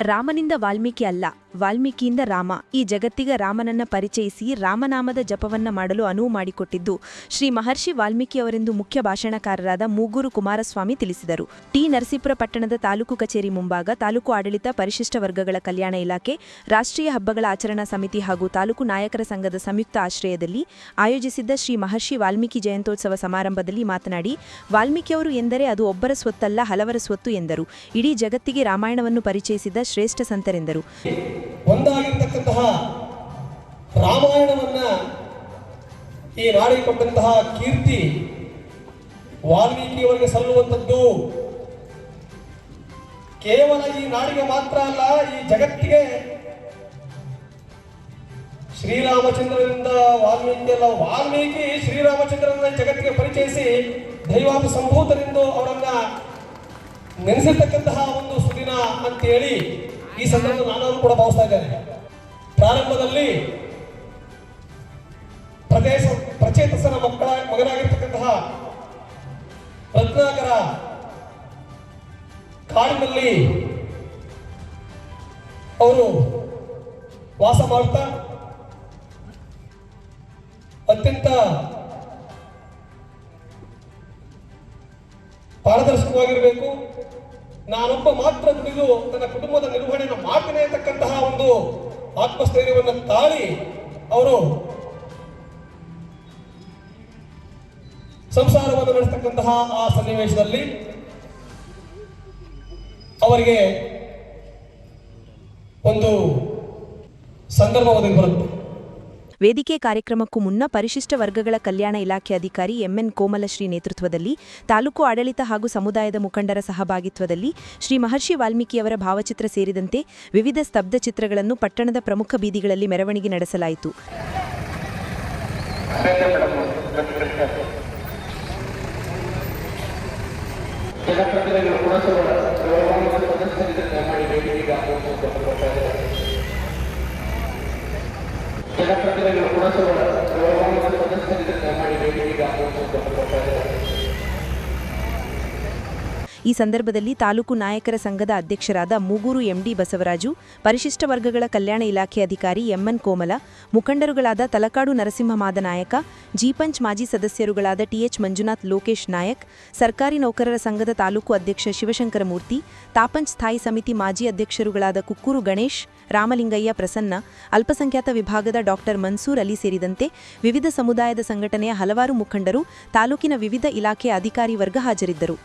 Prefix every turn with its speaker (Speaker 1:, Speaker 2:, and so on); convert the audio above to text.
Speaker 1: ರಾಮನಿಂದ ವಾಲ್ಮೀಕಿ ಅಲ್ಲ, ವಾಲ್ಮೀಕಿಯಿಂದ ರಾಮ. ಈ ಜಗತ್ತಿಗೆ ರಾಮನನ್ನ ಪರಿಚಯಿಸಿ ರಾಮನಾಮದ ಜಪವನ್ನ ಮಾಡಲು ಅನುವು ಮಾಡಿಕೊಟ್ಟಿದ್ದು ಶ್ರೀ ಮಹರ್ಷಿ ವಾಲ್ಮೀಕಿಯವರೆಂದು ಮುಖ್ಯ ಭಾಷಣಕಾರರಾದ ಮೂಗೂರು ಕುಮಾರಸ್ವಾಮಿ ತಿಳಿಸಿದರು. ಟಿ. ನರಸೀಪುರ ಪಟ್ಟಣದ ತಾಲೂಕು ಕಚೇರಿ ಮುಂಭಾಗ ತಾಲೂಕು ಆಡಳಿತ, ಪರಿಶಿಷ್ಟ ವರ್ಗಗಳ ಕಲ್ಯಾಣ ಇಲಾಖೆ, ರಾಷ್ಟ್ರೀಯ ಹಬ್ಬಗಳ ಆಚರಣಾ ಸಮಿತಿ ಹಾಗೂ ತಾಲೂಕು ನಾಯಕರ ಸಂಘದ ಸಂಯುಕ್ತ ಆಶ್ರಯದಲ್ಲಿ ಆಯೋಜಿಸಿದ್ದ ಶ್ರೀ ಮಹರ್ಷಿ ವಾಲ್ಮೀಕಿ ಜಯಂತ್ಯೋತ್ಸವ ಸಮಾರಂಭದಲ್ಲಿ ಮಾತನಾಡಿ, ವಾಲ್ಮೀಕಿಯವರು ಎಂದರೆ ಅದು ಒಬ್ಬರ ಸ್ವತ್ತಲ್ಲ, ಹಲವರ ಸ್ವತ್ತು ಎಂದರು. ಇಡೀ ಜಗತ್ತಿಗೆ ರಾಮಾಯಣವನ್ನು ಪರಿಚಯಿಸಿದ ಶ್ರೇಷ್ಠ ಸಂತರೆಂದರು.
Speaker 2: ಒಂದಾಗಿರ್ತಕ್ಕಂತಹ ರಾಮಾಯಣವನ್ನ ಈ ನಾಡಿಗೆ ಕೊಟ್ಟಂತಹ ಕೀರ್ತಿ ವಾಲ್ಮೀಕಿಯವರಿಗೆ ಸಲ್ಲುವಂಥದ್ದು. ಕೇವಲ ಈ ನಾಡಿಗೆ ಮಾತ್ರ ಅಲ್ಲ, ಈ ಜಗತ್ತಿಗೆ ಶ್ರೀರಾಮಚಂದ್ರನಿಂದ ವಾಲ್ಮೀಕಿ ಅಲ್ಲ, ವಾಲ್ಮೀಕಿ ಶ್ರೀರಾಮಚಂದ್ರನ ಜಗತ್ತಿಗೆ ಪರಿಚಯಿಸಿ ದೈವಾಂಶ ಸಂಭೂತನೆಂದು ಅವರನ್ನ ನೆನೆಸಿರ್ತಕ್ಕಂತಹ ಒಂದು ಸುದಿನ ಅಂತೇಳಿ ಈ ಸಂದರ್ಭದಲ್ಲಿ ನಾನು ಕೂಡ ಭಾವಿಸ್ತಾ ಇದ್ದೇನೆ. ಪ್ರಾರಂಭದಲ್ಲಿ ಪ್ರಚೇತಸನ ಮಗನಾಗಿರ್ತಕ್ಕಂತಹ ರತ್ನಾಕರ ಕಾಡಿನಲ್ಲಿ ಅವರು ವಾಸ ಮಾಡ್ತಾ ಅತ್ಯಂತ ಪಾರದರ್ಶಕವಾಗಿರಬೇಕು, ನಾನೊಬ್ಬ ಮಾತ್ರ ದುಡಿದು ನನ್ನ ಕುಟುಂಬದ ನಿರ್ವಹಣೆಯನ್ನು ಮಾಡ್ತೇನೆ ಅಂತಕ್ಕಂತಹ ಒಂದು ಆತ್ಮಸ್ಥೈರ್ಯವನ್ನು ತಾಳಿ ಅವರು ಸಂಸಾರವನ್ನು ನಡೆಸತಕ್ಕಂತಹ ಆ ಸನ್ನಿವೇಶದಲ್ಲಿ ಅವರಿಗೆ ಒಂದು ಸಂದರ್ಭ ಒದಗಿ ಬರುತ್ತೆ.
Speaker 1: ವೇದಿಕೆ ಕಾರ್ಯಕ್ರಮಕ್ಕೂ ಮುನ್ನ ಪರಿಶಿಷ್ಟ ವರ್ಗಗಳ ಕಲ್ಯಾಣ ಇಲಾಖೆ ಅಧಿಕಾರಿ ಎಂಎನ್ ಕೋಮಲಶ್ರೀ ನೇತೃತ್ವದಲ್ಲಿ ತಾಲೂಕು ಆಡಳಿತ ಹಾಗೂ ಸಮುದಾಯದ ಮುಖಂಡರ ಸಹಭಾಗಿತ್ವದಲ್ಲಿ ಶ್ರೀ ಮಹರ್ಷಿ ವಾಲ್ಮೀಕಿಯವರ ಭಾವಚಿತ್ರ ಸೇರಿದಂತೆ ವಿವಿಧ ಸ್ತಬ್ಧ ಚಿತ್ರಗಳನ್ನು ಪಟ್ಟಣದ ಪ್ರಮುಖ ಬೀದಿಗಳಲ್ಲಿ ಮೆರವಣಿಗೆ ನಡೆಸಲಾಯಿತು. ಈ ಸಂದರ್ಭದಲ್ಲಿ ತಾಲೂಕು ನಾಯಕರ ಸಂಘದ ಅಧ್ಯಕ್ಷರಾದ ಮೂಗೂರು ಎಂಡಿ ಬಸವರಾಜು, ಪರಿಶಿಷ್ಟ ವರ್ಗಗಳ ಕಲ್ಯಾಣ ಇಲಾಖೆ ಅಧಿಕಾರಿ ಎಂಎನ್ ಕೋಮಲ, ಮುಖಂಡರುಗಳಾದ ತಲಕಾಡು ನರಸಿಂಹ ಮಾದನಾಯಕ, ಜಿಪಂಚ್ ಮಾಜಿ ಸದಸ್ಯರುಗಳಾದ ಟಿಎಚ್ ಮಂಜುನಾಥ್, ಲೋಕೇಶ್ ನಾಯಕ್, ಸರ್ಕಾರಿ ನೌಕರರ ಸಂಘದ ತಾಲೂಕು ಅಧ್ಯಕ್ಷ ಶಿವಶಂಕರ ಮೂರ್ತಿ, ತಾಪಂಚ್ ಸ್ಥಾಯಿ ಸಮಿತಿ ಮಾಜಿ ಅಧ್ಯಕ್ಷರುಗಳಾದ ಕುಕ್ಕೂರು ಗಣೇಶ್, ರಾಮಲಿಂಗಯ್ಯ ಪ್ರಸನ್ನ, ಅಲ್ಪಸಂಖ್ಯಾತ ವಿಭಾಗದ ಡಾಕ್ಟರ್ ಮನ್ಸೂರ್ ಅಲಿ ಸೇರಿದಂತೆ ವಿವಿಧ ಸಮುದಾಯದ ಸಂಘಟನೆಯ ಹಲವಾರು ಮುಖಂಡರು, ತಾಲೂಕಿನ ವಿವಿಧ ಇಲಾಖೆ ಅಧಿಕಾರಿ ವರ್ಗ ಹಾಜರಿದ್ದರು.